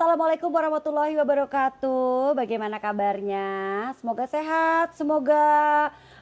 Assalamualaikum warahmatullahi wabarakatuh. Bagaimana kabarnya? Semoga sehat, semoga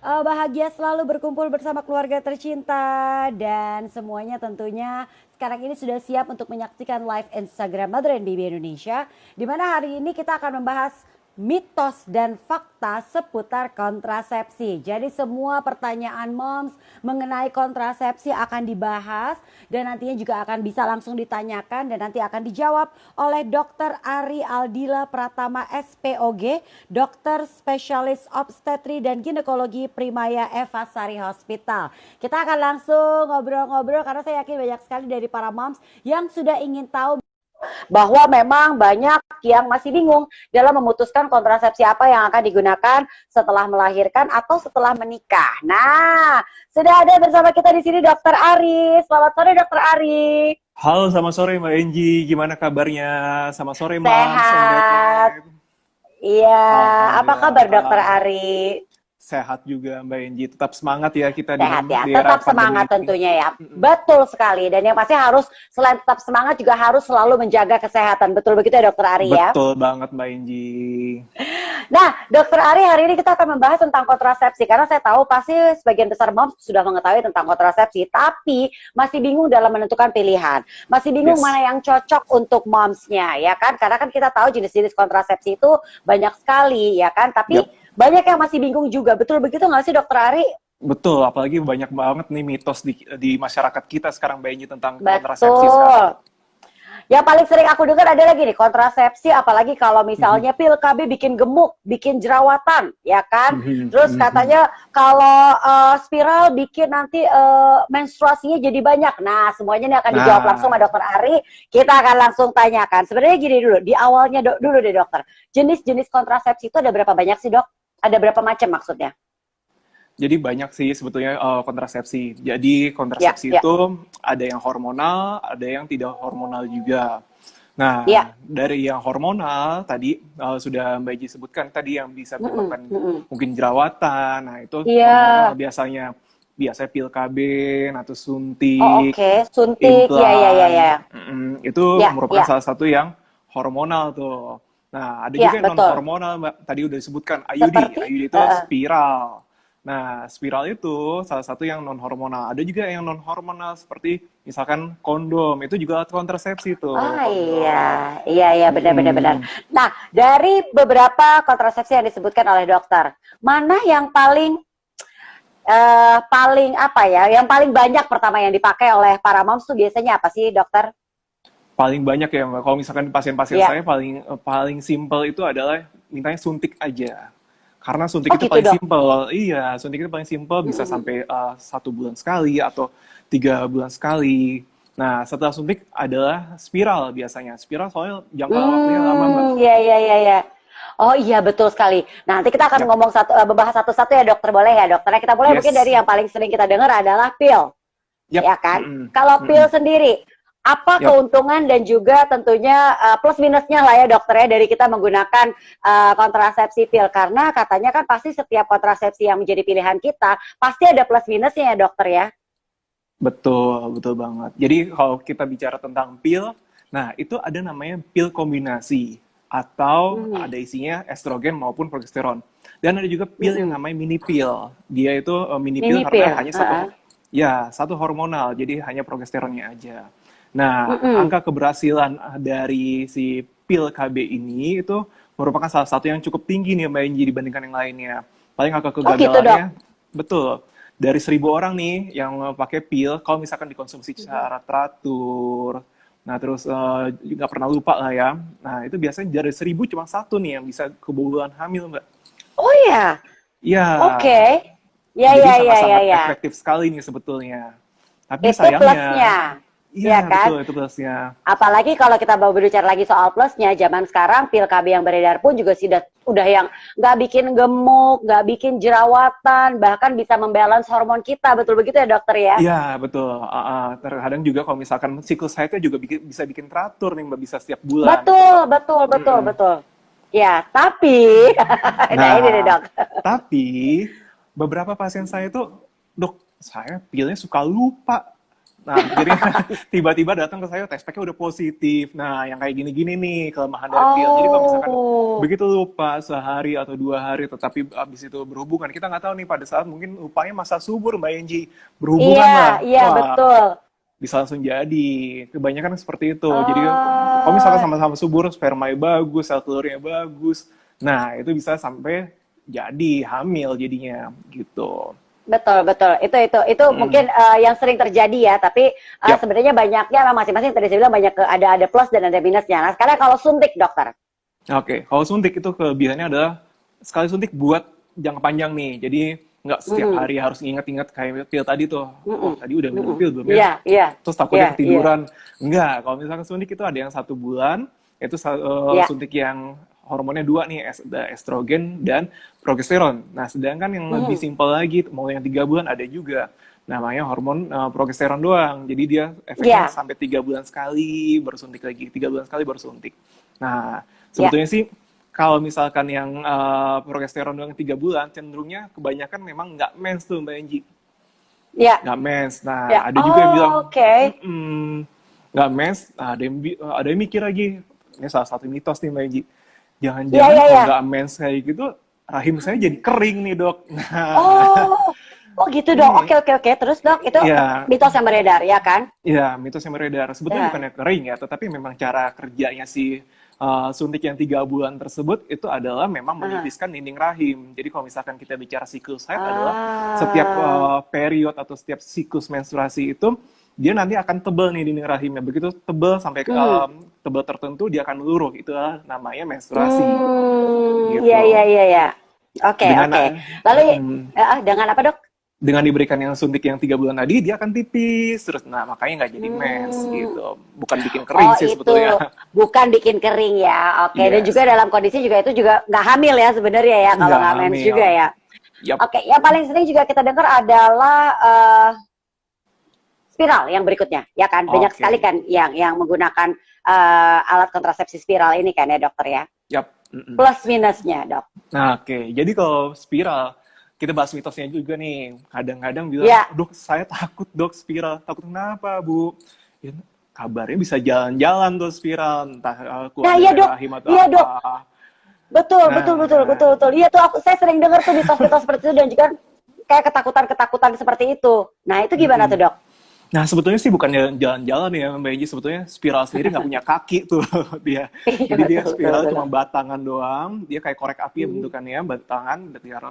bahagia selalu berkumpul bersama keluarga tercinta dan semuanya tentunya sekarang ini sudah siap untuk menyaksikan live Instagram Mother and Baby Indonesia, di mana hari ini kita akan membahas mitos dan fakta seputar kontrasepsi. Jadi semua pertanyaan moms mengenai kontrasepsi akan dibahas dan nantinya juga akan bisa langsung ditanyakan dan nanti akan dijawab oleh Dr. Ari Aldila Pratama SPOG, dokter spesialis obstetri dan ginekologi Primaya Eva Sari Hospital. Kita akan langsung ngobrol-ngobrol karena saya yakin banyak sekali dari para moms yang sudah ingin tahu bahwa memang banyak yang masih bingung dalam memutuskan kontrasepsi apa yang akan digunakan setelah melahirkan atau setelah menikah. Nah, sudah ada bersama kita di sini Dokter Ari. Selamat sore Dokter Ari. Halo, selamat sore Mbak Enji. Gimana kabarnya? Selamat sore Mas. Sehat. Iya, apa kabar Dokter Ari? Sehat juga Mbak Enji, tetap semangat ya kita sehat di ya, era tetap semangat pandemi tentunya ya. Betul sekali, dan yang pasti harus selain tetap semangat juga harus selalu menjaga kesehatan. Betul begitu ya Dokter Ari ya? Betul banget Mbak Enji. Nah Dokter Ari, hari ini kita akan membahas tentang kontrasepsi karena saya tahu pasti sebagian besar moms sudah mengetahui tentang kontrasepsi, tapi masih bingung dalam menentukan pilihan, masih bingung mana yang cocok untuk momsnya ya kan, karena kan kita tahu jenis-jenis kontrasepsi itu banyak sekali ya kan, tapi banyak yang masih bingung juga. Betul begitu nggak sih Dokter Ari? Betul, apalagi banyak banget nih mitos di masyarakat kita sekarang Mbak Enji tentang kontrasepsi sekarang. Yang paling sering aku dengar ada lagi nih kontrasepsi, apalagi kalau misalnya pil KB bikin gemuk, bikin jerawatan, ya kan? Terus katanya kalau spiral bikin nanti menstruasinya jadi banyak. Nah, semuanya ini akan dijawab langsung sama Dokter Ari. Kita akan langsung tanyakan. Sebenarnya gini dulu, di awalnya dulu deh dokter. Jenis-jenis kontrasepsi itu ada berapa banyak sih dok? Ada berapa macam maksudnya? Jadi banyak sih sebetulnya kontrasepsi. Jadi kontrasepsi itu ada yang hormonal, ada yang tidak hormonal juga. Nah, dari yang hormonal tadi sudah Mbak Ji sebutkan tadi yang bisa menyebabkan mungkin jerawatan. Nah, itu hormonal biasanya pil KB atau suntik, suntik, implan. Itu merupakan salah satu yang hormonal tuh. Nah, ada juga yang non hormonal Mbak. Tadi udah disebutkan IUD. IUD itu spiral. Nah, spiral itu salah satu yang non hormonal. Ada juga yang non hormonal seperti misalkan kondom. Itu juga alat kontrasepsi tuh. Iya, benar. Nah, dari beberapa kontrasepsi yang disebutkan oleh dokter, mana yang paling yang paling banyak pertama yang dipakai oleh para moms tuh biasanya apa sih dokter? Paling banyak ya Mbak. Kalau misalkan pasien-pasien saya paling simple itu adalah mintanya suntik aja. Karena suntik itu paling simple. Iya, suntik itu paling simple, bisa sampai 1 bulan sekali atau 3 bulan sekali. Nah, setelah suntik adalah spiral biasanya. Spiral soalnya jangka waktunya lama Mbak. Iya. Oh iya betul sekali. Nah, nanti kita akan ngomong membahas satu-satu ya dokter, boleh ya dokter? Kita mulai mungkin dari yang paling sering kita dengar adalah pil. Ya kan? Kalau pil sendiri, apa keuntungan dan juga tentunya plus minusnya lah ya dokter ya dari kita menggunakan kontrasepsi pil, karena katanya kan pasti setiap kontrasepsi yang menjadi pilihan kita pasti ada plus minusnya ya dokter ya. Betul banget. Jadi kalau kita bicara tentang pil, nah itu ada namanya pil kombinasi atau ada isinya estrogen maupun progesteron. Dan ada juga pil yang namanya mini pil. Dia itu mini pil karena hanya satu hormonal, jadi hanya progesteronnya aja. Nah, angka keberhasilan dari si pil KB ini itu merupakan salah satu yang cukup tinggi nih Mbak Enji dibandingkan yang lainnya. Paling angka kegagalannya, dari 1.000 orang nih yang pakai pil, kalau misalkan dikonsumsi secara teratur, nah terus nggak pernah lupa lah ya. Nah, itu biasanya dari 1.000 cuma 1 nih yang bisa kebobolan hamil Mbak. Oh iya? Iya. Jadi sangat-sangat efektif sekali nih sebetulnya. Tapi sayangnya, plusnya. Iya kan? Betul, itu plusnya. Apalagi kalau kita mau berbicara lagi soal plusnya, zaman sekarang pil KB yang beredar pun juga udah yang nggak bikin gemuk, nggak bikin jerawatan, bahkan bisa membalance hormon kita. Betul begitu ya dokter ya? Iya, betul. Terkadang juga kalau misalkan siklus haidnya juga bisa bikin teratur nih Mbak, bisa setiap bulan. Betul. Ya, tapi nah ini nih dok. Tapi beberapa pasien saya tuh, dok, saya pilnya suka lupa. Nah, akhirnya tiba-tiba datang ke saya, tes packnya udah positif. Nah, yang kayak gini-gini nih, kelemahan dari pil. Jadi kalau misalkan Oh, begitu lupa sehari atau 2 hari, tetapi abis itu berhubungan, kita nggak tahu nih pada saat mungkin lupanya masa subur, Mbak Enji. Berhubungan iya, lah. iya Wah, betul. bisa langsung jadi. Kebanyakan seperti itu. Jadi kalau misalkan Oh, sama-sama subur, spermanya bagus, sel telurnya bagus. Nah, itu bisa sampai jadi hamil jadinya gitu. betul, betul. Itu Mm, mungkin yang sering terjadi ya. Tapi yap. sebenarnya banyaknya masing-masing tadi saya bilang banyak ada plus dan ada minusnya. Nah, sekarang kalau suntik dokter. Oke, kalau suntik itu kelebihannya adalah sekali suntik buat jangka panjang nih. Jadi nggak setiap Mhm, hari harus ingat-ingat kayak pil tadi tuh. Oh, mhm, tadi udah minum mhm. pil belum ya? Iya, iya, Terus iya, takutnya iya, ketiduran. Enggak, kalau misalkan suntik itu ada yang 1 bulan, itu iya. suntik yang hormonnya dua nih, ada estrogen dan progesteron. Nah, sedangkan yang lebih Mhm. simpel lagi, mau yang 3 bulan ada juga. Namanya hormon progesteron doang. Jadi dia efeknya Iya, sampai 3 bulan sekali baru suntik lagi, 3 bulan sekali baru suntik. Nah, iya, sebetulnya sih kalau misalkan yang progesteron doang 3 bulan, cenderungnya kebanyakan memang nggak mens tuh Mbak Enji, iya, nggak mens. iya. Nah, ada juga yang bilang Oh, oke. nggak mens. Nah, ada yang mikir lagi, ini salah satu mitos nih Mbak Enji. Iya, Jangan-jangan iya, kalau iya. nggak mens kayak gitu, rahim saya jadi kering nih dok. Oh, oh gitu dong. Nah, Oke, oke, oke. Terus dok, itu ya, mitos yang beredar ya kan? ya, mitos yang beredar. Sebetulnya Ya. bukannya kering ya, tetapi memang cara kerjanya si suntik yang 3 bulan tersebut itu adalah memang Aha. menipiskan dinding rahim. Jadi kalau misalkan kita bicara siklus haid adalah setiap Ah. period atau setiap siklus menstruasi itu dia nanti akan tebal nih dinding rahimnya. Begitu tebal sampai Hmm. tebal tertentu dia akan luruh. Itulah namanya menstruasi Iya, iya, gitu. iya, iya. Oke, Dengan oke. Lalu, dengan apa dok? dengan diberikan yang suntik yang 3 bulan tadi dia akan tipis terus, nah makanya nggak jadi mens Hmm. gitu, bukan bikin kering Oh sih itu sebetulnya. bukan bikin kering ya. Oke. Dan Yes, juga dalam kondisi juga itu juga nggak hamil ya sebenarnya ya kalau nggak nggak mens hamil. juga ya. Yap. Oke. Yang paling sering juga kita dengar adalah spiral yang berikutnya, ya kan? Banyak Oke. sekali kan yang menggunakan alat kontrasepsi spiral ini kan ya dokter ya. Yap. Mm-mm. Plus minusnya dok. Nah, oke, jadi kalau spiral kita bahas mitosnya juga nih. Kadang-kadang bilang, Ya. dok saya takut dok spiral. Takut kenapa bu? Ya, kabarnya bisa jalan-jalan tuh spiral, entah Nah keluar iya dari dok, rahim atau iya dok. apa. Betul, betul, betul, Nah, betul, betul. Iya tuh saya sering dengar tuh mitos-mitos seperti itu dan juga kayak ketakutan-ketakutan seperti itu. Nah itu gimana tuh mm-mm. dok? Nah, sebetulnya sih bukan jalan-jalan ya, Mbak Eji. Sebetulnya spiral sendiri nggak punya kaki tuh dia. Iya Jadi dia betul, betul, spiral betul. cuma batangan doang. Dia kayak korek api ya Mhm. bentukannya, batangan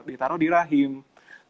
ditaruh di rahim.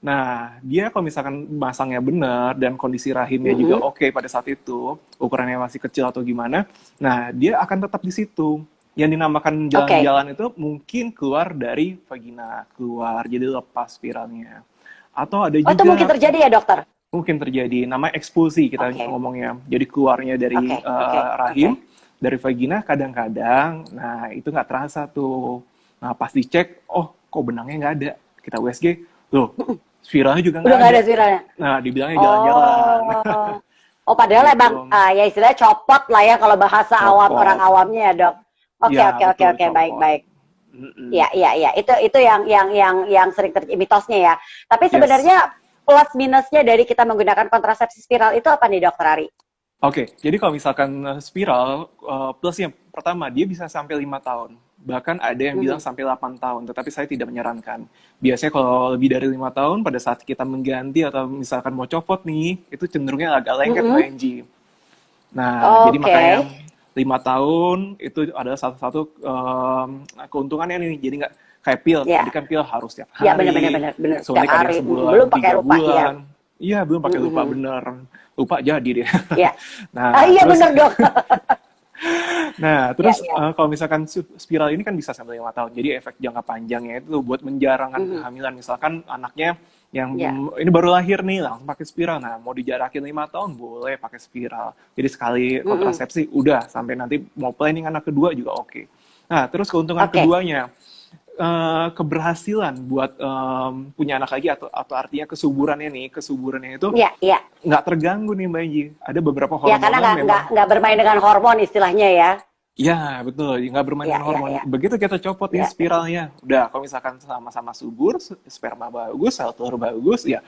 Nah, dia kalau misalkan masangnya benar dan kondisi rahimnya juga Mhm. oke pada saat itu, ukurannya masih kecil atau gimana, nah dia akan tetap di situ. Yang dinamakan Oke. jalan-jalan itu mungkin keluar dari vagina, keluar, jadi lepas spiralnya. Atau ada Oh itu mungkin juga terjadi ya dokter? mungkin terjadi nama ekspulsi kita Oke, ngomongnya, jadi keluarnya oke, dari oke, oke. rahim, dari vagina kadang-kadang, nah itu nggak terasa tuh. Nah pas dicek, oh kok benangnya nggak ada, kita USG, loh spiralnya juga Udah nggak nggak ada. ada spiralnya? Nah dibilangnya jalan-jalan. Oh, oh padahal Gitu. emang ya istilahnya copot lah ya kalau bahasa awam orang Copot, awamnya ya dok. Oke, ya oke, oke, betul, oke, baik, copot. baik. Mm-mm. Ya, ya, ya. Itu yang sering terjadi mitosnya ya. Tapi Yes. sebenarnya plus minusnya dari kita menggunakan kontrasepsi spiral itu apa nih dokter Ari? Oke, jadi kalau misalkan spiral, plusnya pertama, dia bisa sampai 5 tahun. Bahkan ada yang bilang Mhm. sampai 8 tahun, tetapi saya tidak menyarankan. Biasanya kalau lebih dari 5 tahun, pada saat kita mengganti atau misalkan mau copot nih, itu cenderungnya agak lengket Mbak Mhm. Angie. Nah, jadi Oke. makanya 5 tahun itu adalah salah satu keuntungannya nih. Jadi nggak kayak pil, tadi Ya, kan pil harus tiap ya benar, benar, hari, benar, benar. Setiap suntik ada yang hari. sebulan, Belum pakai tiga lupa ya. bulan. Iya, belum pakai lupa Mhm. bener. Lupa jadi deh. Ya. Ah Nah, iya terus benar dok. Nah, Ya, terus ya. kalau misalkan spiral ini kan bisa sampai 5 tahun. Jadi efek jangka panjangnya itu buat menjarangkan Mhm. kehamilan. Misalkan anaknya yang Ya. ini baru lahir nih langsung pakai spiral. Nah, mau dijarakin 5 tahun boleh pakai spiral. Jadi sekali Mhm. kontrasepsi udah sampai nanti mau planning anak kedua juga oke. Nah, terus keuntungan Oke. keduanya keberhasilan buat punya anak lagi atau artinya kesuburannya itu Ya, ya. nggak terganggu nih Mbak Inji. Ada beberapa Ya karena hormonal memang. nggak bermain dengan hormon istilahnya ya. Ya, betul. Nggak bermain Ya, dengan ya, hormon. ya. Begitu kita copot nih Ya, ya. spiralnya. Udah, kalau misalkan sama-sama subur, sperma bagus, sel telur bagus, ya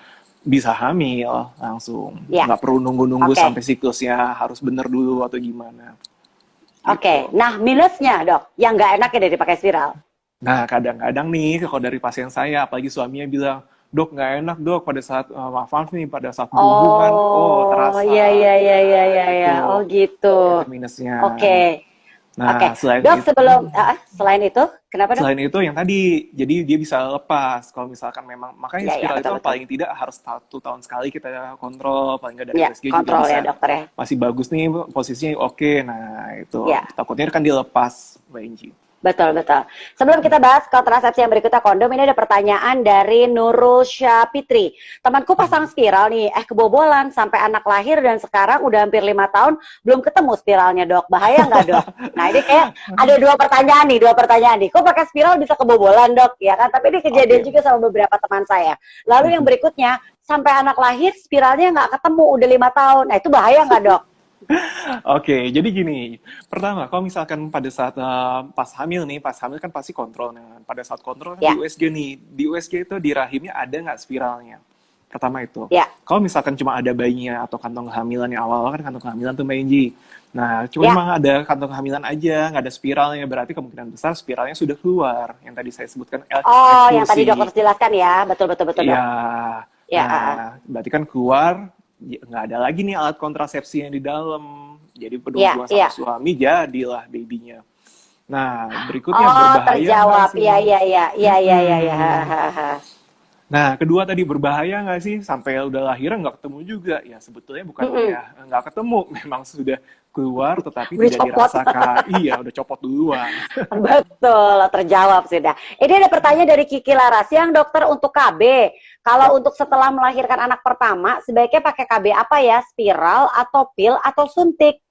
bisa hamil langsung. Ya, Nggak perlu nunggu-nunggu oke. sampai siklusnya harus bener dulu atau gimana. Oke, Gitu. nah minusnya dok, yang nggak enak ya dari pakai spiral. Nah, kadang-kadang nih, kalau dari pasien saya, apalagi suaminya bilang, dok nggak enak dok pada saat, maaf nih, pada saat berhubungan, oh Oh, iya terasa. iya iya iya iya iya. Oh Itu, gitu. itu minusnya. Oke. Oke. Nah, selain Dok itu, sebelum selain itu, kenapa dok? selain itu yang tadi, jadi dia bisa lepas. Kalau misalkan memang, makanya Ya ya spiral itu betul betul. paling tidak harus 1 tahun sekali kita kontrol, paling nggak dari Ya, USG juga kontrol ya bisa. dokter ya. Masih bagus nih posisinya, oke. Nah, itu Ya. takutnya kan dia lepas, Mbak Inji. Betul, betul. Sebelum kita bahas kontrasepsi yang berikutnya kondom, ini ada pertanyaan dari Nurul Syafitri. Temanku pasang spiral nih, kebobolan sampai anak lahir dan sekarang udah hampir 5 tahun belum ketemu spiralnya dok. Bahaya nggak dok? Nah ini kayak ada dua pertanyaan nih. Kok pakai spiral bisa kebobolan dok? Ya kan? Tapi ini kejadian Oke. juga sama beberapa teman saya. Lalu yang berikutnya, sampai anak lahir spiralnya nggak ketemu udah 5 tahun. Nah itu bahaya nggak dok? Oke, jadi gini, pertama, kalau misalkan pada saat pas hamil nih, pas hamil kan pasti kontrol. Nah, pada saat kontrol kan di Ya, USG nih, di USG itu di rahimnya ada nggak spiralnya? Pertama itu. ya, Kalau misalkan cuma ada bayinya atau kantong kehamilan yang awal-awal kan kantong kehamilan tuh Mbak Inji. Nah, cuma ya. memang ada kantong kehamilan aja, nggak ada spiralnya, berarti kemungkinan besar spiralnya sudah keluar. Yang tadi saya sebutkan Oh, yang tadi eksklusi. dokter jelaskan ya. Betul, betul, betul Iya. dok. Ya, Nah, berarti kan keluar, nggak ada lagi nih alat kontrasepsi yang di dalam. Jadi ya, berhubungan sama ya. suami, jadilah babynya. Nah, berikutnya Oh, berbahaya nggak terjawab. Iya, sih? iya, iya. Iya, iya, iya, iya. Ha, Mm-mm. ha, ha. Nah, kedua tadi berbahaya nggak sih? Sampai udah lahiran nggak ketemu juga. Ya, sebetulnya bukan Mm-mm. ya nggak ketemu. Memang sudah keluar tetapi Udah tidak copot. dirasakan. Iya, udah copot duluan. Betul, terjawab sudah. Ini ada pertanyaan dari Kiki Laras. Yang dokter untuk KB, kalau untuk setelah melahirkan anak pertama, sebaiknya pakai KB apa ya? Spiral atau pil atau suntik?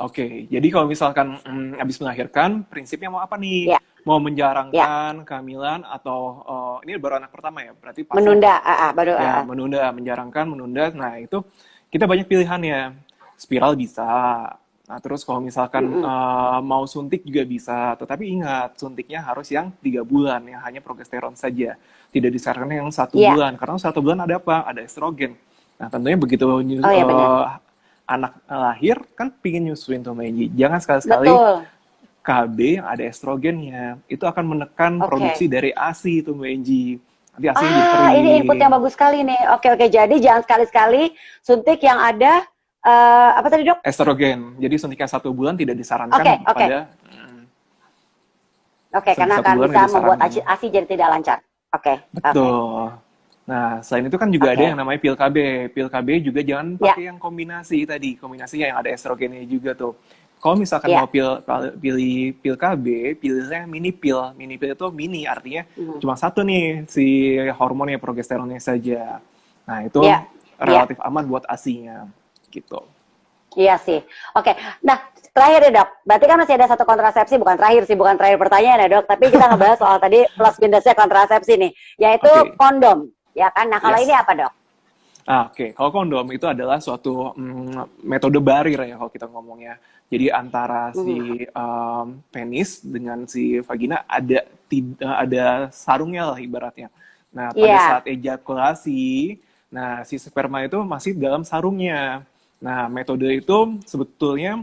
Oke, jadi kalau misalkan habis melahirkan, prinsipnya mau apa nih? Ya, Mau ya. menjarangkan kehamilan atau ini baru anak pertama ya? Berarti pasti Menunda, baru. ya menunda, menjarangkan, menunda. Nah itu kita banyak pilihannya. Spiral bisa. Nah terus kalau misalkan Mm-mm. mau suntik juga bisa. Tetapi ingat, suntiknya harus yang 3 bulan, yang hanya progesteron saja. Tidak disarankan yang satu Iya. bulan, karena 1 bulan ada apa? Ada estrogen. Nah tentunya begitu Oh ya benar. anak lahir kan pingin nyusuin tuh Mbak Inji. Jangan sekali-sekali Betul. KB yang ada estrogennya. Itu akan menekan Oke. produksi dari ASI itu Mbak Inji. Nanti ASI-nya jadi Ini input kering. yang bagus sekali nih. Oke, oke. Jadi jangan sekali-sekali suntik yang ada apa tadi dok? Estrogen. Jadi suntikan 1 bulan tidak Oke, disarankan oke. pada Oke, suntik karena satu akan bulan bisa tidak membuat disarankan. ASI jadi tidak lancar. Oke, oke, Betul. Nah, selain itu kan juga ada oke. yang namanya pil KB. Pil KB juga jangan Ya, pakai yang kombinasi tadi. Kombinasinya yang ada estrogennya juga tuh. Kalau misalkan mau ya. pilih pil KB, pilihnya mini pil. Mini pil itu mini, artinya Mhm. cuma satu nih si hormonnya, progesteronnya saja. Nah, itu Ya, ya. relatif aman buat ASI-nya. Gitu. Iya sih. Oke. Nah, terakhir ya dok. Berarti kan masih ada satu kontrasepsi, bukan terakhir sih, bukan terakhir pertanyaan ya dok. Tapi kita ngebahas soal tadi plus minusnya kontrasepsi nih, yaitu Oke. kondom. Ya kan? Nah, kalau ini Yes. apa dok? Oke. Kalau kondom itu adalah suatu metode barir ya kalau kita ngomongnya. Jadi antara Mhm. si penis dengan si vagina ada sarungnya lah ibaratnya. Nah, pada Iya. saat ejakulasi, nah si sperma itu masih dalam sarungnya. Nah, metode itu sebetulnya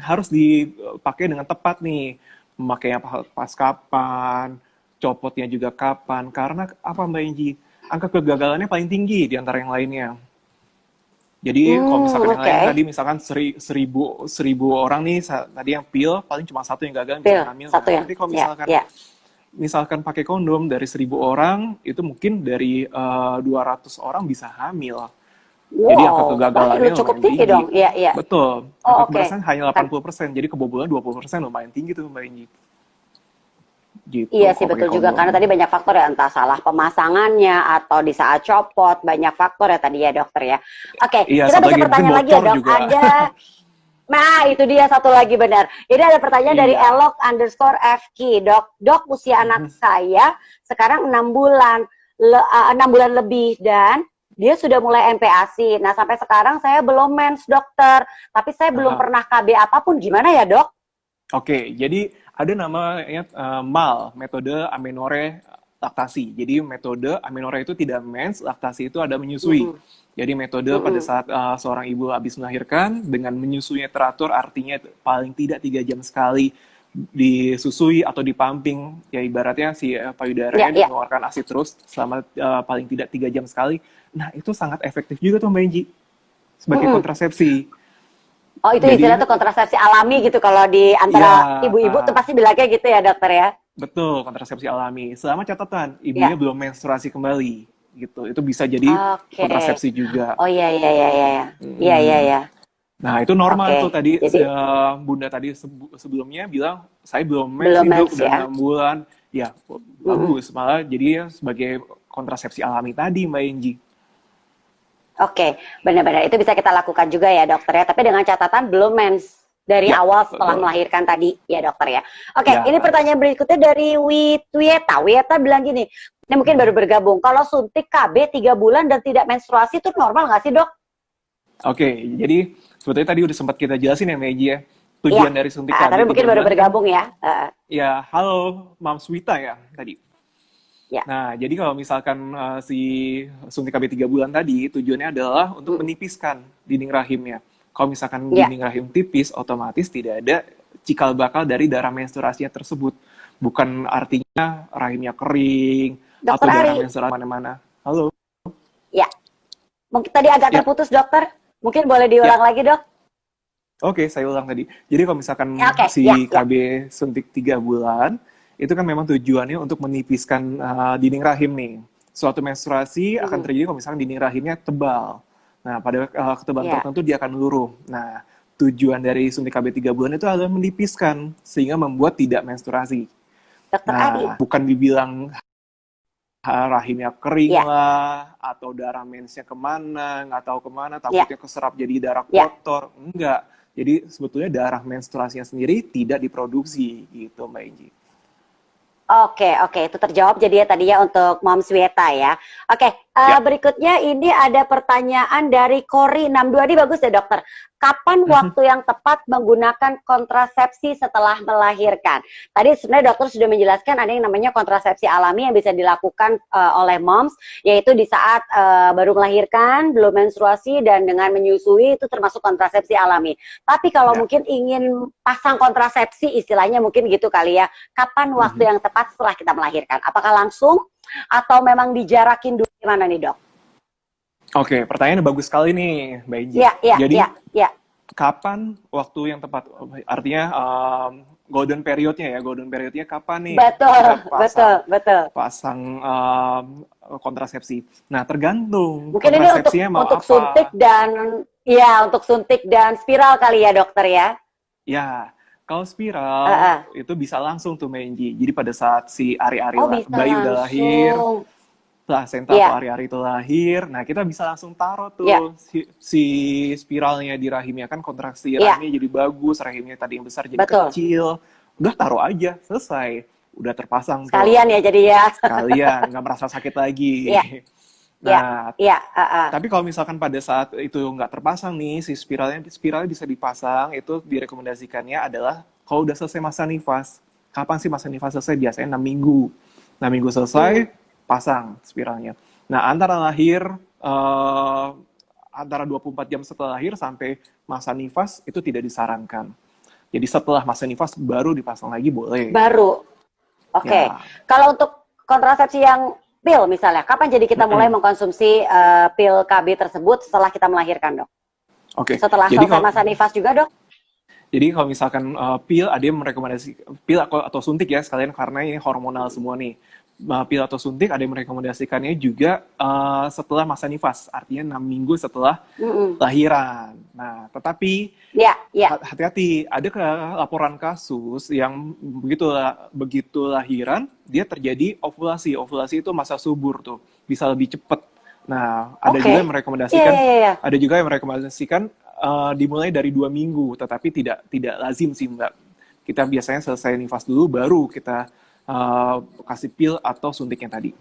harus dipakai dengan tepat nih. Memakainya pas kapan, copotnya juga kapan. Karena apa Mbak Inji? Angka kegagalannya paling tinggi di antara yang lainnya. Jadi kalau misalkan yang Oke. lain tadi misalkan 1000 orang nih tadi yang pil paling cuma satu yang gagal yang Pil bisa hamil. satu Nah, ya. tapi kalau Ya, misalkan ya. pakai kondom dari 1000 orang itu mungkin dari 200 orang bisa hamil. Jadi angka Wow, wah, kegagalannya cukup lumayan tinggi tinggi. dong. Iya, iya. Betul. Oh, Angka oke. keberhasilan hanya Kan 80%. Jadi kebobolan 20% lumayan tinggi tuh Mbak Inji. Gitu iya sih kalau pakai betul juga kondom. karena tadi banyak faktor ya entah salah pemasangannya atau di saat copot banyak faktor ya tadi ya dokter ya. Oke, Iya, kita satu baca lagi mungkin pertanyaan lagi ya bocor dok. juga. Ada, nah itu dia satu lagi benar. Ini ada pertanyaan dari Iya. Elok_FK dok. Dok usia anak saya sekarang 6 bulan, 6 bulan lebih dan dia sudah mulai MPASI. Nah sampai sekarang saya belum mens dokter, tapi saya belum Aha. pernah KB apapun. Gimana ya dok? Oke, jadi ada namanya MAL, metode amenorrhea laktasi. Jadi metode amenorrhea itu tidak mens, laktasi itu ada menyusui. Jadi metode pada saat seorang ibu habis melahirkan dengan menyusuinya teratur, artinya paling tidak 3 jam sekali disusui atau dipumping, ya ibaratnya si payudaranya mengeluarkan ASI terus selama paling tidak 3 jam sekali. Nah itu sangat efektif juga tuh Mbak Inji sebagai kontrasepsi. Oh itu istilah tuh kontrasepsi alami gitu kalau di antara ibu-ibu tuh pasti bilangnya gitu ya dokter ya? Betul, kontrasepsi alami. Selama catatan ibunya belum menstruasi kembali gitu, itu bisa jadi kontrasepsi juga. Oh iya. Nah itu normal tuh tadi Bunda tadi sebelumnya bilang saya belum mens hidup udah 6 bulan, ya bagus malah jadi sebagai kontrasepsi alami tadi Mbak Inji. Oke, benar-benar itu bisa kita lakukan juga ya dokter ya, tapi dengan catatan belum mens dari awal setelah melahirkan tadi ya dokter ya. Oke, ini pertanyaan berikutnya dari Wieta. Wieta bilang gini, ini mungkin baru bergabung, kalau suntik KB 3 bulan dan tidak menstruasi itu normal nggak sih dok? Oke, jadi sebetulnya tadi udah sempat kita jelasin ya Meji ya, tujuan dari suntik KB. Tapi mungkin baru bergabung ya. Ya, halo Mams Wita ya tadi. Ya. Nah, jadi kalau misalkan si suntik KB 3 bulan tadi, tujuannya adalah untuk menipiskan dinding rahimnya. Kalau misalkan dinding rahim tipis, otomatis tidak ada cikal bakal dari darah menstruasinya tersebut. Bukan artinya rahimnya kering, Dokter atau darah Ari. menstruasi mana-mana. Halo? Ya, mungkin tadi agak terputus dokter. Mungkin boleh diulang lagi dok? Oke, saya ulang tadi. Jadi kalau misalkan KB suntik 3 bulan, itu kan memang tujuannya untuk menipiskan dinding rahim nih. Suatu menstruasi akan terjadi kalau misalkan dinding rahimnya tebal. Nah, pada ketebalan tertentu dia akan luruh. Nah, tujuan dari suntik KB 3 bulan itu adalah menipiskan, sehingga membuat tidak menstruasi. Dokter Ari. Bukan dibilang rahimnya kering lah, atau darah mensnya kemana, nggak tahu kemana, takutnya keserap jadi darah kotor. Enggak. Jadi sebetulnya darah menstruasinya sendiri tidak diproduksi, gitu Mbak Inji. Oke, itu terjawab jadi ya tadi ya untuk Moms Wieta ya. Oke, berikutnya ini ada pertanyaan dari Kori 62, ini bagus ya dokter. Kapan waktu yang tepat menggunakan kontrasepsi setelah melahirkan? Tadi sebenarnya dokter sudah menjelaskan ada yang namanya kontrasepsi alami yang bisa dilakukan oleh moms, yaitu di saat baru melahirkan, belum menstruasi, dan dengan menyusui itu termasuk kontrasepsi alami. Tapi kalau mungkin ingin pasang kontrasepsi, istilahnya mungkin gitu kali ya, kapan waktu yang tepat setelah kita melahirkan? Apakah langsung atau memang dijarakin dulu, gimana nih dok? Oke, pertanyaannya bagus sekali nih, Mbak Inji. Jadi, kapan waktu yang tepat? Artinya golden periodnya ya, golden periodnya kapan nih? Betul. Pasang kontrasepsi. Nah, tergantung. Mungkin ini untuk suntik dan untuk suntik dan spiral kali ya dokter ya? Ya, kalau spiral itu bisa langsung tuh Mbak Inji. Jadi pada saat si ari-ari bayi udah lahir, placenta atau ari-ari itu lahir, nah kita bisa langsung taruh tuh si spiralnya di rahimnya, kan kontraksi rahimnya jadi bagus, rahimnya tadi yang besar jadi kecil, udah taruh aja, selesai, udah terpasang sekalian tuh. Ya jadi ya sekalian, nggak merasa sakit lagi. Tapi kalau misalkan pada saat itu nggak terpasang nih, si spiralnya bisa dipasang, itu direkomendasikannya adalah kalau udah selesai masa nifas. Kapan sih masa nifas selesai? Biasanya 6 minggu. 6 minggu selesai, pasang spiralnya. Nah, antara lahir, antara 24 jam setelah lahir sampai masa nifas, itu tidak disarankan. Jadi setelah masa nifas baru dipasang lagi boleh. Baru? Oke. Kalau untuk kontrasepsi yang pil misalnya, kapan jadi kita mulai mengkonsumsi pil KB tersebut setelah kita melahirkan, dok? Oke. Setelah selesai masa nifas juga, dok? Jadi kalau misalkan pil, ada yang merekomendasi pil atau suntik ya, sekalian karena ini hormonal semua nih. Pil atau suntik ada yang merekomendasikannya juga setelah masa nifas, artinya 6 minggu setelah lahiran. Nah, tetapi hati-hati, ada laporan kasus yang begitu lahiran, dia terjadi ovulasi. Ovulasi itu masa subur tuh, bisa lebih cepat. Nah, ada juga yang merekomendasikan, ada juga yang merekomendasikan dimulai dari 2 minggu, tetapi tidak lazim sih Mbak. Kita biasanya selesai nifas dulu, baru kita kasih pil atau suntiknya tadi.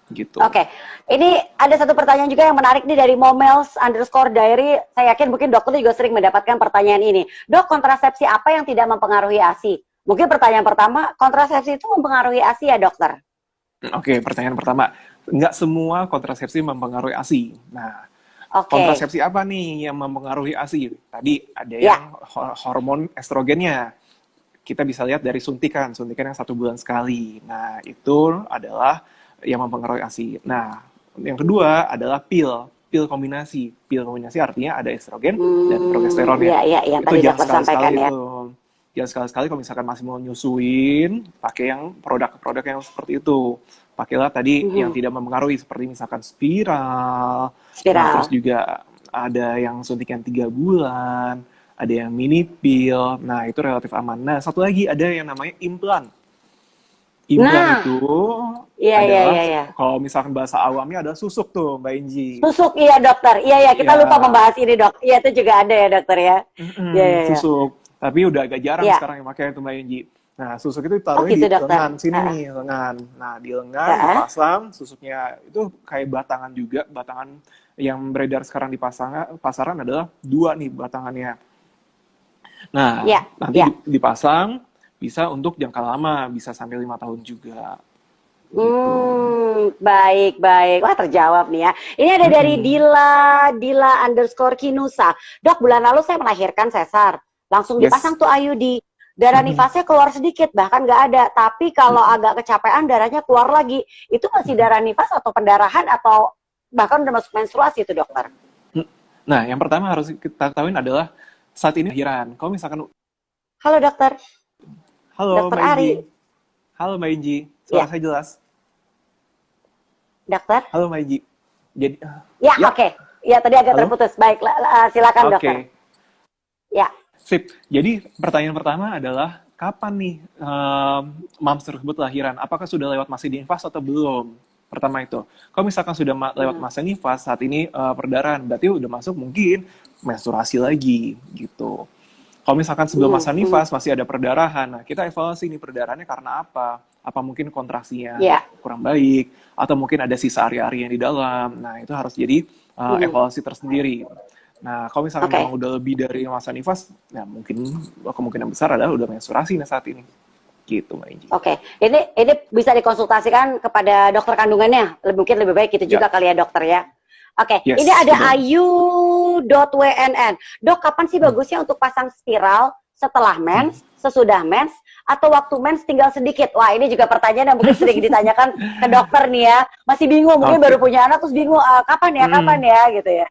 Gitu. Oke. Ini ada satu pertanyaan juga yang menarik nih dari Momels_diary. Saya yakin mungkin dokter juga sering mendapatkan pertanyaan ini. Dok, kontrasepsi apa yang tidak mempengaruhi ASI? Mungkin pertanyaan pertama, kontrasepsi itu mempengaruhi ASI ya dokter? Oke, pertanyaan pertama. Nggak semua kontrasepsi mempengaruhi ASI. Nah, Oke. kontrasepsi apa nih yang mempengaruhi ASI? Tadi ada Ya. yang hormon estrogennya. Kita bisa lihat dari suntikan, suntikan yang 1 bulan sekali. Nah, itu adalah yang mempengaruhi ASI. Nah, yang kedua adalah pil kombinasi. Pil kombinasi artinya ada estrogen dan progesteronnya. Ya, ya, yang Itu tadi jangan dokter sampaikan sekali-sekali ya. itu. Jangan sekali-sekali kalau misalkan masih mau nyusuin, pakai yang produk-produk yang seperti itu. Pakailah tadi yang Mhm. tidak mempengaruhi, seperti misalkan spiral. Nah, terus Spiral. juga ada yang suntikan 3 bulan, ada yang mini pill. Nah, itu relatif aman. Nah, satu lagi ada yang namanya implan. Implan Nah, itu iya, iya, adalah iya, iya. kalau misalkan bahasa awamnya ada susuk tuh, Mbak Inji. Susuk, iya dokter. Iya, iya, kita lupa Ya, membahas ini dok. Iya, itu juga ada ya dokter ya. Iya, iya, iya. susuk. Tapi udah agak jarang Iya. sekarang yang pakai itu Mbak Inji. Nah, susuk itu Oh taruhnya di gitu dokter. lengan sini Heeh. nih, lengan. Nah, di lengan Heeh. dipasang susuknya itu kayak batangan juga, batangan yang beredar sekarang di pasaran adalah 2 nih batangannya. Nah, Iya, nanti iya. dipasang bisa untuk jangka lama, bisa sampai 5 tahun juga, gitu. Baik, baik. Wah, terjawab nih ya. Ini ada dari Mm-mm. Dila underscore Kinusa. Dok, bulan lalu saya melahirkan sesar. Langsung dipasang Yes. tuh IUD. Darah Mm-mm. nifasnya keluar sedikit, bahkan nggak ada. Tapi kalau Mm-mm. agak kecapean, darahnya keluar lagi. Itu masih Mm-mm. darah nifas atau pendarahan atau bahkan udah masuk menstruasi itu dokter? Nah, yang pertama harus kita ketahui adalah saat ini lahiran. Kalau misalkan, Halo dokter, halo dokter Mbak Inji, Ari. halo Mbak Inji, suara Ya, saya jelas. dokter. Halo Mbak Inji. Jadi, Ya, ya, oke. Ya, tadi agak halo. terputus. Baik, silakan dokter. Oke, Ya. sip. Jadi pertanyaan pertama adalah kapan nih mams tersebut lahiran? Apakah sudah lewat masa nifas atau belum? Pertama itu. Kalau misalkan sudah lewat Hmm. masa nifas, saat ini perdarahan, berarti udah masuk mungkin menstruasi lagi gitu. Kalau misalkan sebelum Hmm. masa Hmm. nifas masih ada perdarahan, nah kita evaluasi nih perdarahannya karena apa? Apa mungkin kontraksinya Ya. kurang baik, atau mungkin ada sisa ari-ari yang di dalam. Nah itu harus jadi Hmm. evaluasi tersendiri. Nah kalau misalkan memang Oke. udah lebih dari masa nifas, ya mungkin kemungkinan besar adalah udah menstruasi nih saat ini. Gitu Mbak Inji. Oke, ini bisa dikonsultasikan kepada dokter kandungannya. Mungkin lebih baik itu Ya, juga kali ya dokter ya. Oke, ini yes, ada betul. ayu.wnn. Dok, kapan sih Hmm. bagusnya untuk pasang spiral? Setelah Hmm. mens, sesudah mens, atau waktu mens tinggal sedikit? Wah, ini juga pertanyaan yang mungkin sering ditanyakan ke dokter nih ya. Masih bingung, mungkin baru Oke. punya anak terus bingung, kapan Hmm. ya gitu ya.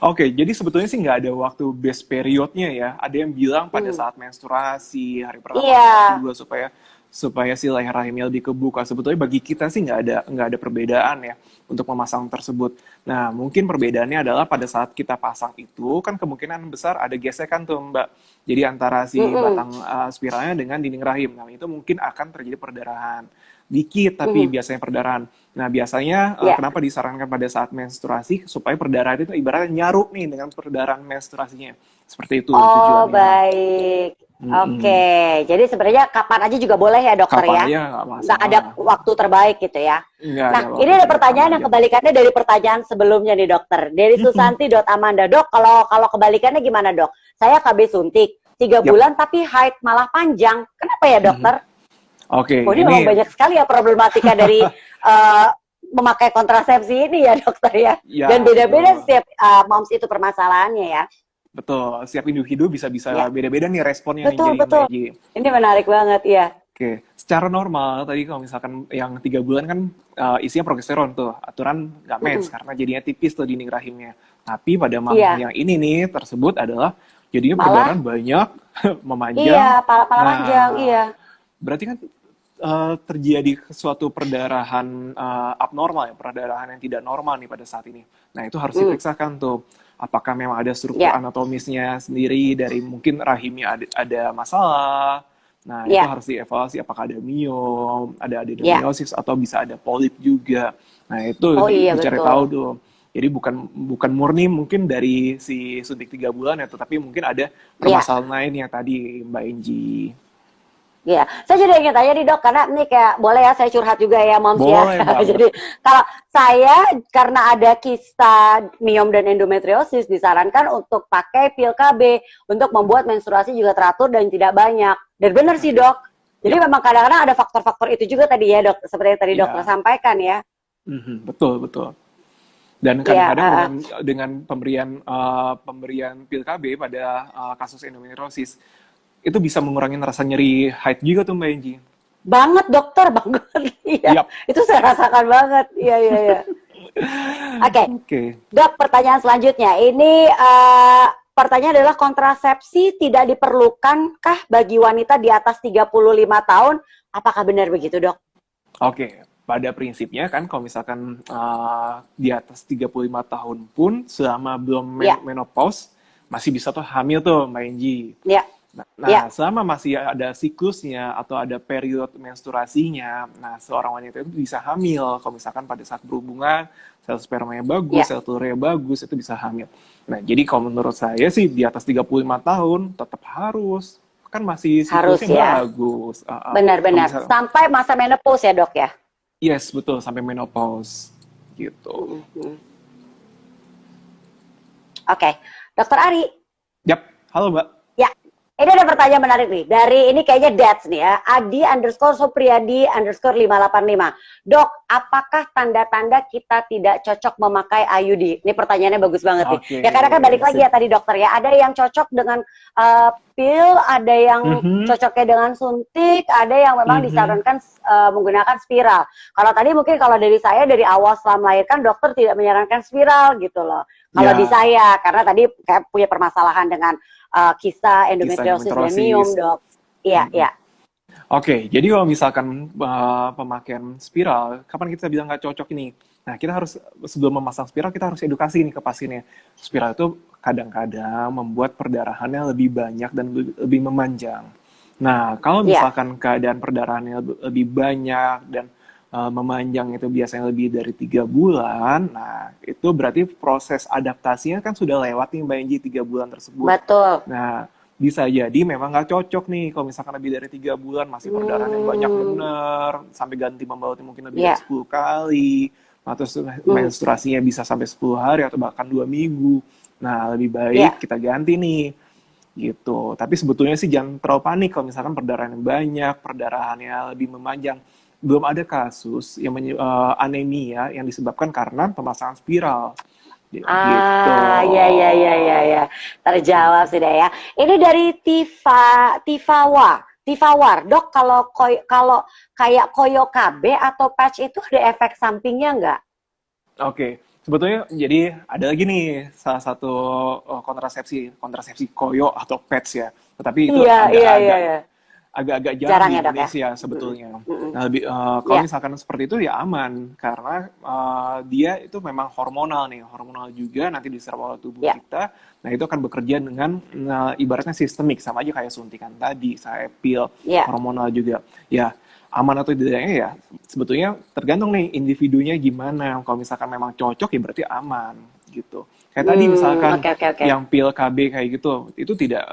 Oke, jadi sebetulnya sih nggak ada waktu base periodnya ya. Ada yang bilang pada Hmm. saat menstruasi, hari pertama, Iya. hari kedua supaya supaya si leher rahimnya lebih kebuka. Sebetulnya bagi kita sih nggak ada perbedaan ya untuk memasang tersebut. Nah, mungkin perbedaannya adalah pada saat kita pasang itu kan kemungkinan besar ada gesekan tuh Mbak. Jadi antara si Mm-mm. batang spiralnya dengan dinding rahim. Nah, itu mungkin akan terjadi perdarahan. Dikit tapi Mhm. biasanya perdarahan. Nah, biasanya Ya. kenapa disarankan pada saat menstruasi supaya perdarahan itu ibaratnya nyaru nih dengan perdarahan menstruasinya. Seperti itu Oh, tujuannya. baik. Mm-mm. Oke, jadi sebenarnya kapan aja juga boleh ya dokter Kapan ya? aja nggak Nggak ada masalah. waktu terbaik gitu ya. Nggak ada Nah, ini waktu ada terbaik, pertanyaan kapan yang aja. kebalikannya dari pertanyaan sebelumnya nih dokter. Dari Mm-mm. Susanti.Amanda, dok, kalau kalau kebalikannya gimana dok? Saya KB suntik 3 Yap. bulan tapi haid malah panjang. Kenapa ya Mm-mm. dokter? Oke, Oh, ini memang ini banyak sekali ya problematika dari memakai kontrasepsi ini ya dokter ya. Dan ya beda-beda betul. setiap moms itu permasalahannya ya. Betul, setiap individu bisa-bisa Ya, beda-beda nih responnya nih betul jadi Mbak betul. Eji. Ini menarik banget ya. Oke, secara normal tadi kalau misalkan yang 3 bulan kan isinya progesteron tuh, aturan nggak mens Mm-mm. karena jadinya tipis tuh dinding rahimnya. Tapi pada mam Iya, yang ini nih tersebut adalah jadinya malah perdarahan banyak, iya, memanjang. pala-pala panjang, Nah, iya. berarti kan terjadi suatu perdarahan abnormal ya, perdarahan yang tidak normal nih pada saat ini. Nah, itu harus Hmm, diperiksakan tuh. Apakah memang ada struktur ya, anatomisnya sendiri dari mungkin rahimnya ada masalah. Nah, itu ya, harus dievaluasi apakah ada miom, ada ya. adenomyosis atau bisa ada polip juga. Nah, itu Oh iya dicari betul. tahu tuh. Jadi bukan murni mungkin dari si suntik 3 bulan ya, tetapi mungkin ada Ya, permasalahan lain yang tadi Mbak Enji. ya. Saya juga ingin tanya nih dok, karena ini kayak boleh ya saya curhat juga ya moms ya. Boleh banget. Jadi kalau saya karena ada kista miom dan endometriosis disarankan untuk pakai pil KB untuk membuat menstruasi juga teratur dan tidak banyak. Dan benar sih Oke. dok. Jadi Yap, memang kadang-kadang ada faktor-faktor itu juga tadi ya dok, seperti yang tadi dokter ya, sampaikan ya. betul betul. Dan Iya, kadang-kadang dengan pemberian pil KB pada kasus endometriosis itu bisa mengurangi rasa nyeri haid juga tuh Mbak Enji. banget dokter, banget. Iya, Yap. itu saya rasakan banget. Iya, iya, iya. Oke, Oke. dok, pertanyaan selanjutnya. Ini pertanyaan adalah kontrasepsi tidak diperlukankah bagi wanita di atas 35 tahun? Apakah benar begitu, dok? Oke, pada prinsipnya kan kalau misalkan di atas 35 tahun pun selama belum Ya, menopause masih bisa tuh hamil tuh Mbak Enji. ya, Nah, ya, selama masih ada siklusnya atau ada periode menstruasinya, nah seorang wanita itu bisa hamil. Kalau misalkan pada saat berhubungan, sel spermanya bagus, ya. sel telurnya bagus, itu bisa hamil. Nah, jadi kalau menurut saya sih di atas 35 tahun tetap harus. Kan masih Harus siklusnya ya. bagus. Kalau Benar-benar. misalkan, Sampai masa menopause ya, dok ya? yes, betul, sampai menopause. Gitu. Mhm. Oke, dokter Ari. Yap, halo Mbak. Ya, ini ada pertanyaan menarik nih. Dari ini kayaknya Dats nih ya. Adi underscore Supriyadi underscore 585. Dok, apakah tanda-tanda kita tidak cocok memakai IUD? Ini pertanyaannya bagus banget nih. Oke, Ya karena kan balik lagi sip. ya tadi dokter ya. Ada yang cocok dengan pil, ada yang Mhm, cocoknya dengan suntik, ada yang memang mhm. disarankan menggunakan spiral. Kalau tadi mungkin kalau dari saya dari awal setelah melahirkan dokter tidak menyarankan spiral gitu loh. Kalau di Ya, saya karena tadi kayak punya permasalahan dengan kisah kisah endometriosis endometriosis. memium, dok. Iya, Mhm. iya. Oke, jadi kalau misalkan pemakaian spiral, kapan kita bilang nggak cocok ini? Nah, kita harus sebelum memasang spiral, kita harus edukasi nih ke pasiennya. Spiral itu kadang-kadang membuat perdarahannya lebih banyak dan lebih memanjang. Nah, kalau Iya. misalkan keadaan perdarahannya lebih banyak dan memanjang itu biasanya lebih dari 3 bulan, nah itu berarti proses adaptasinya kan sudah lewat nih Mbak Enji 3 bulan tersebut. Betul. Nah, bisa jadi memang nggak cocok nih kalau misalkan lebih dari 3 bulan masih perdarahan yang banyak Hmm, bener sampai ganti pembautnya mungkin lebih dari iya. 10 kali atau Hmm, menstruasinya bisa sampai 10 hari atau bahkan 2 minggu. Nah, lebih baik iya. kita ganti nih gitu. Tapi sebetulnya sih jangan terlalu panik kalau misalkan perdarahan yang banyak, perdarahannya lebih memanjang. Belum ada kasus yang anemia yang disebabkan karena pemasangan spiral. Gitu. Ah, ya, ya, ya, ya, ya. Terjawab sudah ya. Ini dari Tifawar, dok. Kalau kayak koyo KB atau patch itu ada efek sampingnya nggak? Oke, sebetulnya jadi ada lagi nih salah satu kontrasepsi koyo atau PETS ya. Tetapi itu Iya, iya, iya, agak-agak iya. agak-agak jarang Jarang di ya dok ya. Indonesia Mm-mm, sebetulnya. mm-mm. Nah, kalau Ya, misalkan seperti itu ya aman karena dia itu memang hormonal nih, hormonal juga nanti diserap oleh tubuh ya. kita. Nah, itu akan bekerja dengan ibaratnya sistemik sama aja kayak suntikan tadi, saya pil Ya. hormonal juga. Ya, aman atau tidaknya ya sebetulnya tergantung nih individunya gimana. Kalau misalkan memang cocok ya berarti aman gitu. Kayak tadi misalkan Oke, oke, oke. yang pil KB kayak gitu, itu tidak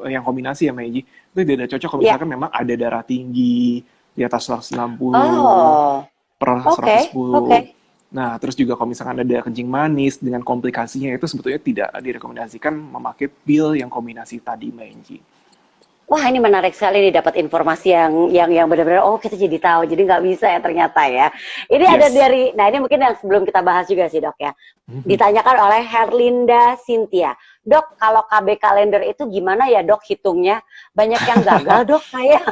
yang kombinasi ya Meiji, itu tidak cocok kalau Ya. misalkan memang ada darah tinggi di atas 160 Oh, per oke, 110. oke. Nah, terus juga kalau misalkan ada kencing manis dengan komplikasinya itu sebetulnya tidak direkomendasikan memakai pil yang kombinasi tadi Meiji. Wah, ini menarik sekali nih dapat informasi yang benar-benar oh kita jadi tahu. Jadi nggak bisa ya ternyata ya. Ini ada Yes. dari nah ini mungkin yang sebelum kita bahas juga sih, Dok ya. Ditanyakan oleh Herlinda Cynthia. Dok, kalau KB kalender itu gimana ya, Dok, hitungnya? Banyak yang gagal, Dok, saya.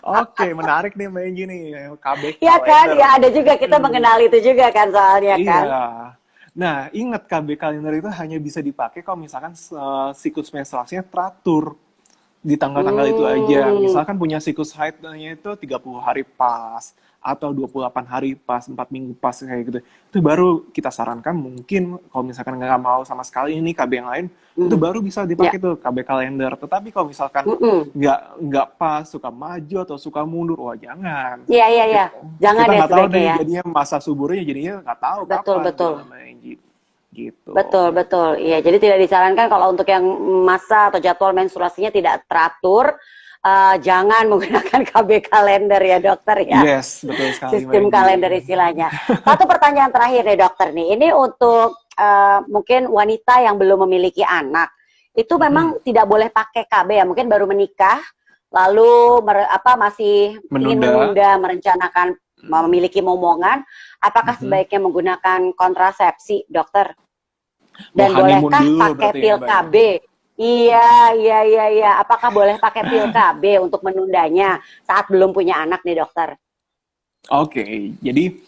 Oke, menarik nih Meiji nih, KB Ya kan? kalender. Ya ada juga kita Hmm. mengenal itu juga kan soalnya kan. Iya. Nah, ingat KB kalender itu hanya bisa dipakai kalau misalkan siklus menstruasinya teratur di tanggal-tanggal itu aja. Hmm. Misalkan punya siklus haidnya itu 30 hari pas atau 28 hari pas, 4 minggu pas kayak gitu. Itu baru kita sarankan mungkin kalau misalkan nggak mau sama sekali ini KB yang lain, itu Hmm. baru bisa Ya. dipakai tuh KB kalender. Tetapi kalau misalkan Mm-mm. nggak pas, suka maju atau suka mundur, wah jangan. Iya, iya, iya. Kita, Jangan kita ya nggak tahu sebaiknya nih ya. jadinya masa suburnya jadinya nggak tahu Betul, kapan tuh betul. namanya gitu. Betul, betul. Iya, jadi tidak disarankan kalau untuk yang masa atau jadwal menstruasinya tidak teratur, jangan menggunakan KB kalender ya dokter ya. Yes, betul sekali Mbak Sistem Enji. kalender istilahnya. Satu pertanyaan terakhir nih dokter nih. Ini untuk mungkin wanita yang belum memiliki anak. Itu Mhm. memang tidak boleh pakai KB ya, mungkin baru menikah lalu masih ingin Menunda. menunda, merencanakan memiliki momongan, apakah sebaiknya menggunakan kontrasepsi, dokter? Dan Honeymoon bolehkah dulu pakai berarti ya, pil Mbak ya. KB? Iya, iya, iya, iya. Apakah boleh pakai pil KB untuk menundanya saat belum punya anak nih, dokter? Oke, jadi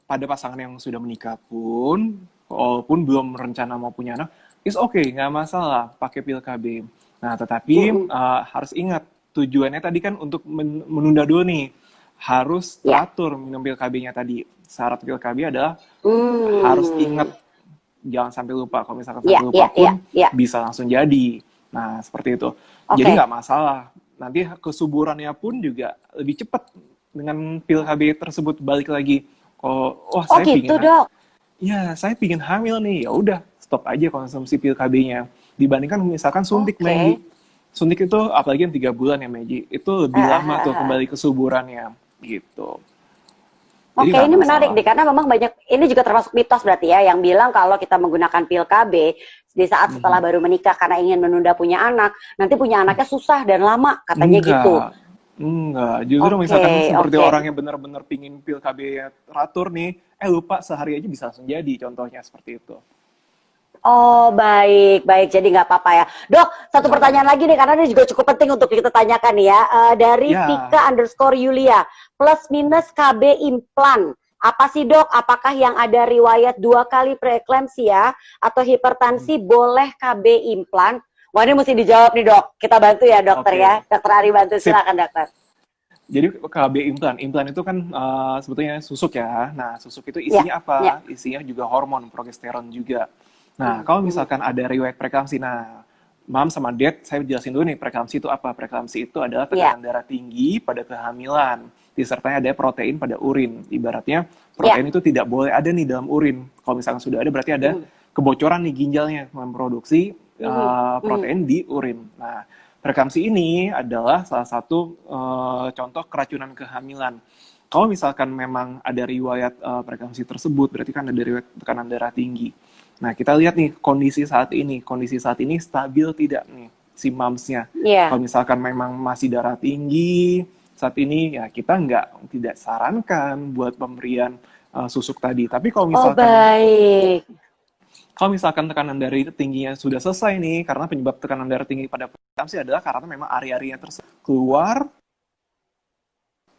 pada pasangan yang sudah menikah pun, walaupun belum rencana mau punya anak, is oke, nggak masalah pakai pil KB. Nah, tetapi Mm-mm. harus ingat tujuannya tadi kan untuk menunda dulu nih, harus Ya, teratur minum pil KB-nya tadi. Syarat pil KB adalah harus hmm, ingat, jangan sampai lupa. Kalau misalkan ya, sampai lupa ya, ya, pun ya. bisa langsung jadi. Nah, seperti itu. Jadi Oke. nggak masalah. Nanti kesuburannya pun juga lebih cepat dengan pil KB tersebut balik lagi. Kalau wah Oh saya gitu, pingin, dok. ya saya pingin hamil nih, ya udah stop aja konsumsi pil KB-nya. Dibandingkan misalkan suntik Maggie. Oke. Suntik itu apalagi yang 3 bulan ya Maggie, itu Eh, lebih eh, lama eh, tuh eh. kembali kesuburannya gitu. Jadi Oke, nggak ini menarik masalah. deh karena memang banyak ini juga termasuk mitos berarti ya yang bilang kalau kita menggunakan pil KB di saat setelah Mhm. baru menikah karena ingin menunda punya anak, nanti punya anaknya susah dan lama katanya gitu. Enggak, enggak. Justru Oke, misalkan seperti oke. orang yang benar-benar pingin pil KB teratur nih, lupa sehari aja bisa langsung jadi, contohnya seperti itu. Oh, baik, baik. Jadi nggak apa-apa ya. Dok, satu Nggak pertanyaan apa-apa. lagi nih, karena ini juga cukup penting untuk kita tanyakan nih ya. Dari Ya, Tika underscore Yulia, plus minus KB implan. Apa sih dok? Apakah yang ada riwayat 2 kali preeklamsia atau hipertensi boleh KB implan? Wah ini mesti dijawab nih dok. Kita bantu ya dokter ya. oke. Dokter Ari bantu, Sip. silakan dokter. Jadi KB implan, implan itu kan sebetulnya susuk ya. Nah, susuk itu Ya, isinya ya. apa? Isinya juga hormon, progesteron juga. Nah, Hmm, kalau hmm. misalkan ada riwayat preeklamsi, nah, Mam sama Dad, saya jelasin dulu nih, preeklamsi itu apa? Preeklamsi itu adalah Ya, tekanan darah tinggi pada kehamilan, disertai ada protein pada urin. Ibaratnya, ya. protein itu tidak boleh ada nih dalam urin. Kalau misalkan sudah ada, berarti ada Hmm, kebocoran nih ginjalnya memproduksi hmm, hmm. protein di urin. Nah, preeklamsi ini adalah salah satu contoh keracunan kehamilan. Kalau misalkan memang ada riwayat preeklamsi tersebut, berarti kan ada riwayat tekanan darah tinggi. Nah, kita lihat nih kondisi saat ini. Kondisi saat ini stabil tidak nih si mamsnya. Ya. Kalau misalkan memang masih darah tinggi, saat ini ya kita tidak sarankan buat pemberian susuk tadi. Tapi Oh baik. kalau misalkan tekanan darah tingginya sudah selesai nih, karena penyebab tekanan darah tinggi pada preeklamsi adalah karena memang area-area tersebut keluar,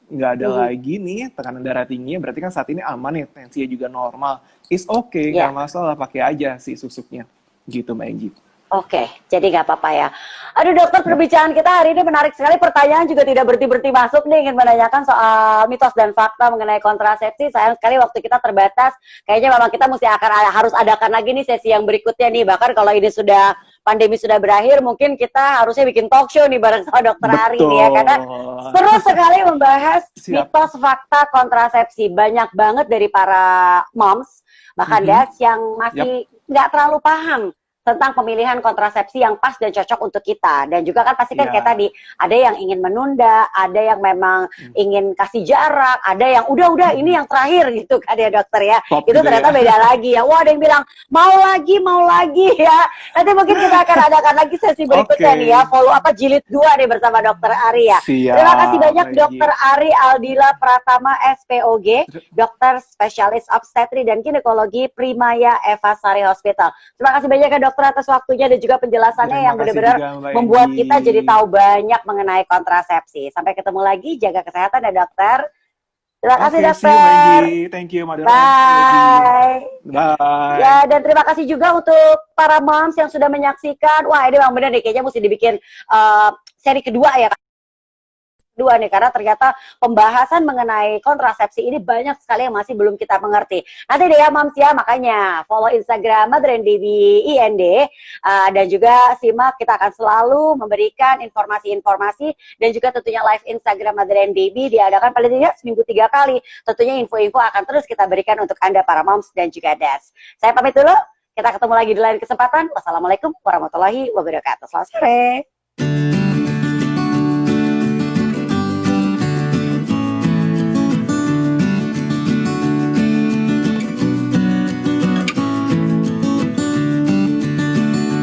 nggak ada Mhm. lagi nih tekanan darah tingginya, berarti kan saat ini aman nih, tensinya juga normal. Is okay, nggak Ya. masalah, pakai aja si susuknya. Gitu, Mbak Enggi. Oke, jadi nggak apa-apa ya. Aduh dokter, Yap. perbincangan kita hari ini menarik sekali. Pertanyaan juga tidak berhenti-berhenti masuk nih. Ingin menanyakan soal mitos dan fakta mengenai kontrasepsi. Sayang sekali waktu kita terbatas. Kayaknya memang kita harus adakan lagi nih sesi yang berikutnya nih. Bahkan kalau ini sudah pandemi sudah berakhir, mungkin kita harusnya bikin talk show nih bareng sama dokter Ari nih ya. Karena Betul. seru sekali membahas Siap. mitos fakta kontrasepsi. Banyak banget dari para moms, bahkan Mhm. dads yang Yap. masih nggak terlalu paham tentang pemilihan kontrasepsi yang pas dan cocok untuk kita. Dan juga kan pasti kan kayak Ya. tadi, ada yang ingin menunda, ada yang memang Hmm. ingin kasih jarak, ada yang udah ini yang terakhir gitu kan ya dokter ya. Top Itu gitu ternyata ya. beda lagi ya. Wah ada yang bilang mau lagi ya. Nanti mungkin kita akan adakan lagi sesi berikutnya Oke. nih ya. Follow apa jilid 2 nih bersama dokter Ari ya. Terima kasih Siap, banyak Mbak Enggi. dokter Ari Aldila Pratama SPOG, dokter spesialis obstetri dan ginekologi Primaya Eva Sari Hospital. Terima kasih banyak ya dokter atas waktunya dan juga penjelasannya Terima yang kasih benar-benar juga, Mbak membuat Enggi. kita jadi tahu banyak mengenai kontrasepsi. Sampai ketemu lagi, jaga kesehatan ya dokter. Terima kasih Oke, see you, Mbak dokter. Enggi. Thank you, Madara. Bye. Bye. Ya, dan terima kasih juga untuk para moms yang sudah menyaksikan. Wah, ini memang benar nih, kayaknya mesti dibikin seri kedua ya. Dua nih, karena ternyata pembahasan mengenai kontrasepsi ini banyak sekali yang masih belum kita mengerti. Nanti deh ya Mams ya, makanya follow Instagram Mother and Baby IND, dan juga simak, kita akan selalu memberikan informasi-informasi dan juga tentunya live Instagram Mother and Baby diadakan paling tidak seminggu 3 kali. Tentunya info-info akan terus kita berikan untuk Anda para moms dan juga dads. Saya pamit dulu, kita ketemu lagi di lain kesempatan. Wassalamualaikum warahmatullahi wabarakatuh. Selamat sore.